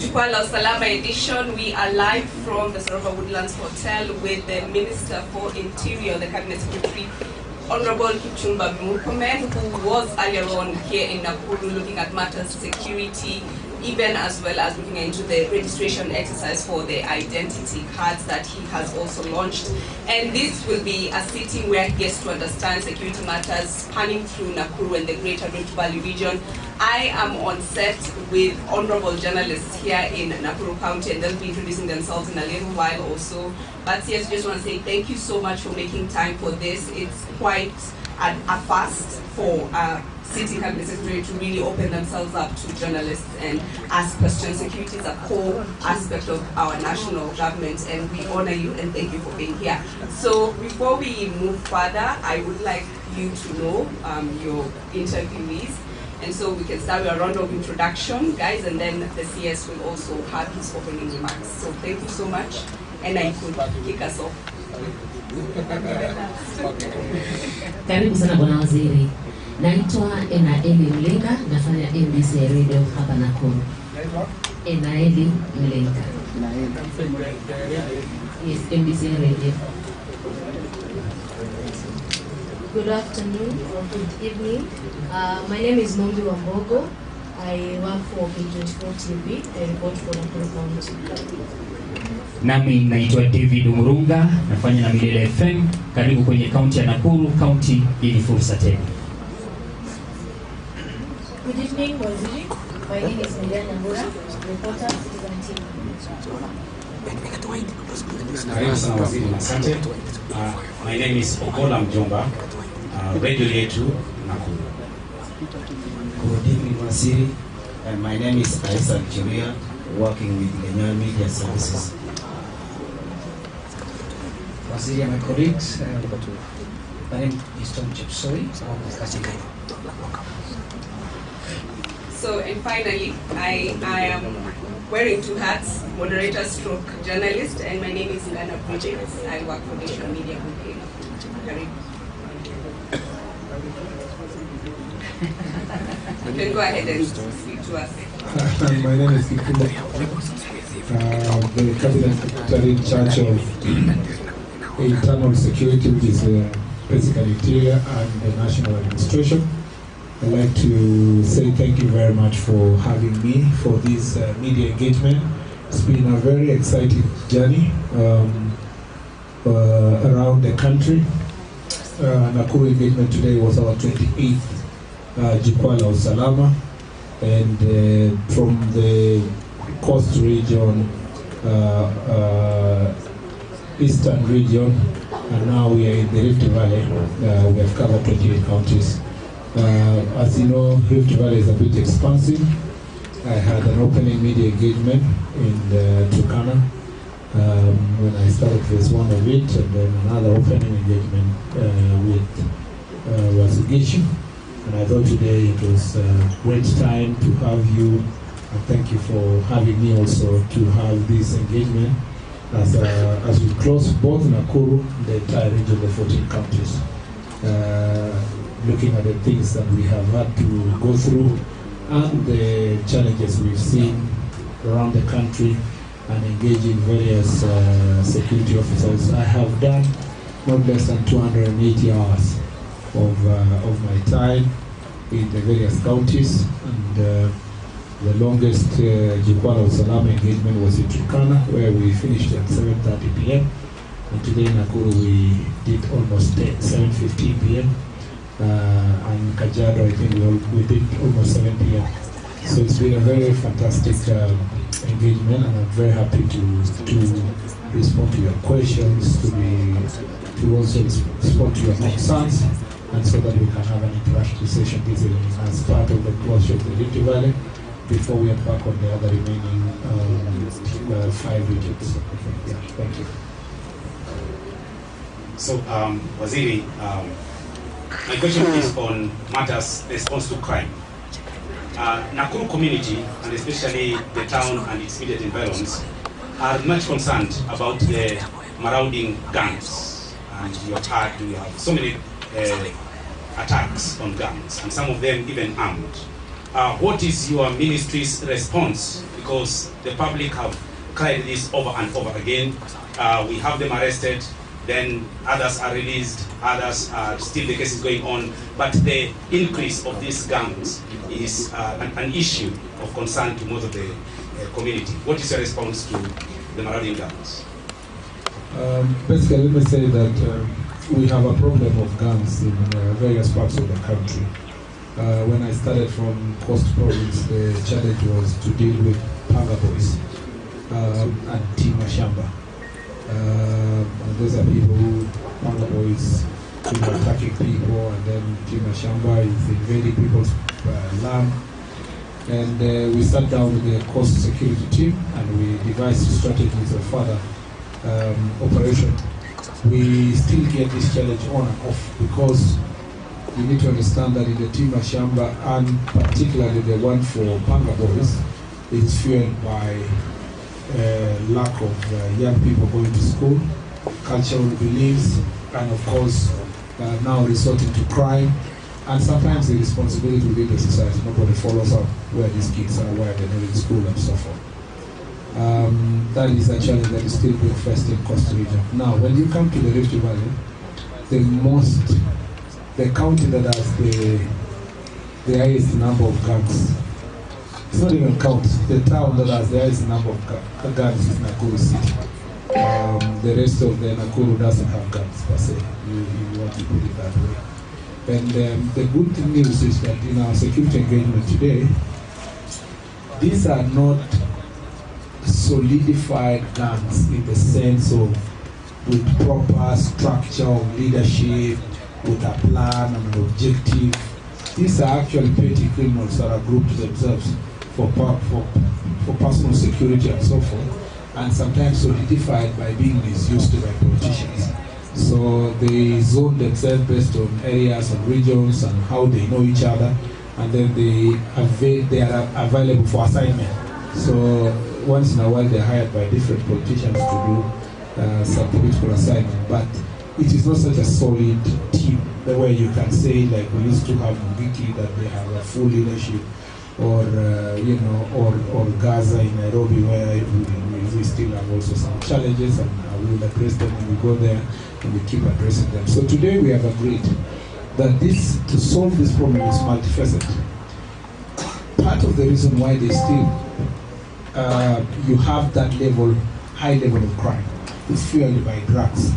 Jukwaa Usalama edition. We are live from the Sarova Woodlands Hotel with the Minister for Interior, the Cabinet Secretary, Honorable Kipchumba Murkomen, who was earlier on here in Nakuru looking at matters security, even as well as looking into the registration exercise for the identity cards that he has also launched. And this will be a sitting where he gets to understand security matters spanning through Nakuru and the greater Rift Valley region. I am on set with honorable journalists here in Nakuru County, and they'll be introducing themselves in a little while also. But yes, just want to say thank you so much for making time for this. It's quite a fast for City Cabinet Secretary to really open themselves up to journalists and ask questions. Security is a core aspect of our national government, and we honor you and thank you for being here. So before we move further, I would like you to know your interviewees. And so we can start with a round of introduction, guys, and then the CS will also have his opening remarks. So thank you so much, and I could kick us off. Karibu sana Bwana Waziri. Naitwa Enaeli Mlenga, nafanya MBC Radio hapa Nakuru. Enaeli Mlenga. Yes, MBC Radio. Good afternoon or good evening. My name is Mombi Wambogo. I work for K24 TV. I report for Nakuru County. Nami naitwa David Murunga, nafanya na Milele FM. Karibu kwenye kaunti ya Nakuru, kaunti yenye fursa tele. Good evening, Waziri. My name is Milele Nyambura, reporter, Citizen TV. Karibu sana Waziri, asante. My name is Okola Mjomba, radio yetu Nakuru. Good evening, Waziri. My name is Isaac Chiria, working with Kenya Media Services. Waziri, my colleagues, my name is Tom Chipsoi. So, and finally, I am wearing two hats, moderator stroke journalist, and my name is Lana Bridges. I work for Nation Media Group. You can go ahead and speak to us. My name is Kipchumba, the Cabinet Secretary in charge of internal security, which is basically interior and the national administration. I'd like to say thank you very much for having me for this media engagement. It's been a very exciting journey around the country. Nakuru engagement today was our 28th Jukwaa Usalama, and from the coast region, eastern region, and now we are in the Rift Valley. We have covered 28 counties. As you know, Rift Valley is a bit expansive. I had an opening media engagement in Turkana when I started phase one of it, and then another opening engagement with Wazigishu. And I thought today it was a great time to have you, and thank you for having me also to have this engagement as we close both Nakuru and the entire region of the 14 counties. Looking at the things that we have had to go through and the challenges we've seen around the country, and engaging various security officers. I have done not less than 280 hours of my time in the various counties, and the longest Jukwaa Usalama engagement was in Turkana, where we finished at 7:30 p.m. and today in Nakuru we did almost 7:15 p.m. And Kajiado, I think we did almost 7 p.m. So it's been a very fantastic engagement, and I'm very happy to respond to your questions, to also respond to your concerns, and so that we can have an interactive session this evening as part of the closure of the Rift Valley before we embark on the other remaining 5 regions. Yeah, thank you. So, Waziri, my question is on matters response to crime. Nakuru community, and especially the town and its immediate environs, are much concerned about the marauding gangs. And you have so many attacks on gangs, and some of them even armed. What is your ministry's response because the public have cried this over and over again. We have them arrested, then others are released, others are still the case is going on. But the increase of these gangs is an issue of concern to most of the community. What is your response to the marauding gangs? Basically, let me say that we have a problem of gangs in various parts of the country. When I started from Coast Province, the challenge was to deal with Panga Boys and Team Mashamba. Those are people who, Panga Boys, attacking people, and then Team Mashamba is invading people's land. And we sat down with the coast security team and we devised strategies of further operation. We still get this challenge on and off because you need to understand that in the Team Mashamba, and particularly the one for Panga Boys, is fueled by lack of young people going to school, cultural beliefs, and of course now resorting to crime, and sometimes the responsibility within the society. Nobody follows up where these kids are, where they're not in school, and so forth. That is a challenge that is still being faced in Coastal region. Now, when you come to the Rift Valley, the county that has the highest number of gangs, it's not even county, the town that has the highest number of gangs is Nakuru City. The rest of the Nakuru doesn't have gangs per se, you want to put it that way. And the good news is that in our security engagement today, these are not solidified gangs in the sense of with proper structure of leadership, with a plan and an objective. These are actually petty criminals that are grouped themselves for personal security and so forth, and sometimes solidified by being misused by politicians. So they zone themselves based on areas and regions and how they know each other, and then they are available for assignment. So once in a while they're hired by different politicians to do some political assignment, but it is not such a solid team the way you can say like we used to have in Wiki, that they have a full leadership, or or Gaza in Nairobi, where we still have also some challenges, and we will address them when we go there, and we keep addressing them. So today we have agreed that to solve this problem is multifaceted. Part of the reason why they still you have that high level of crime is fueled by drugs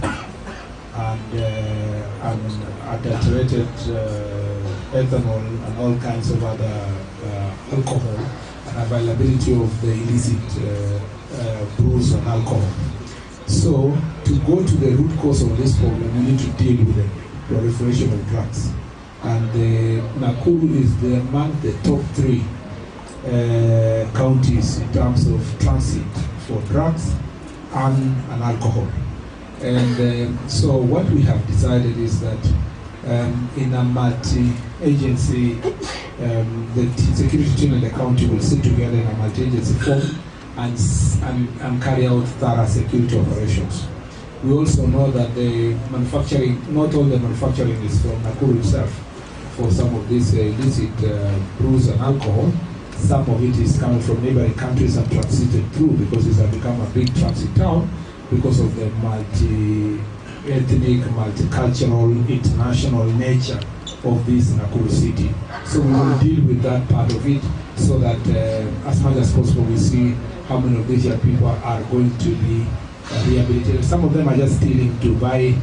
and adulterated ethanol and all kinds of other alcohol, and availability of the illicit brews and alcohol. So to go to the root cause of this problem, we need to deal with the proliferation of drugs. And Nakuru is among the top 3 counties in terms of transit for drugs and alcohol. And so what we have decided is that in a multi-agency, the security team and the county will sit together in a multi-agency form and carry out thorough security operations. We also know that the manufacturing, not all the manufacturing is from Nakuru itself. For some of these illicit brews and alcohol, some of it is coming from neighboring countries and transited through, because it has become a big transit town because of the multi-ethnic, multicultural, international nature of this Nakuru city. So we will deal with that part of it, so that as much as possible we see how many of these young people are going to be rehabilitated. Some of them are just stealing to buy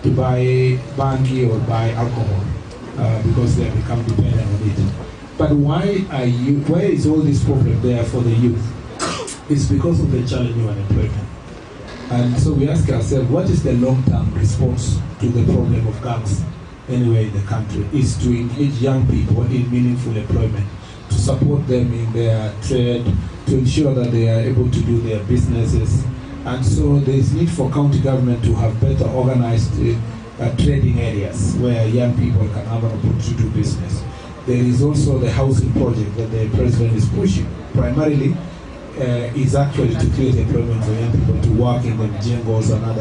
bangi or buy alcohol because they have become dependent on it. But why is all this problem there for the youth? It's because of the challenge of unemployment. And so we ask ourselves, what is the long-term response to the problem of gangs anywhere in the country? Is to engage young people in meaningful employment, to support them in their trade, to ensure that they are able to do their businesses. And so there is need for county government to have better organized trading areas where young people can have an opportunity to do business. There is also the housing project that the president is pushing. Primarily, is actually to create employment for young people to work in the jungles and other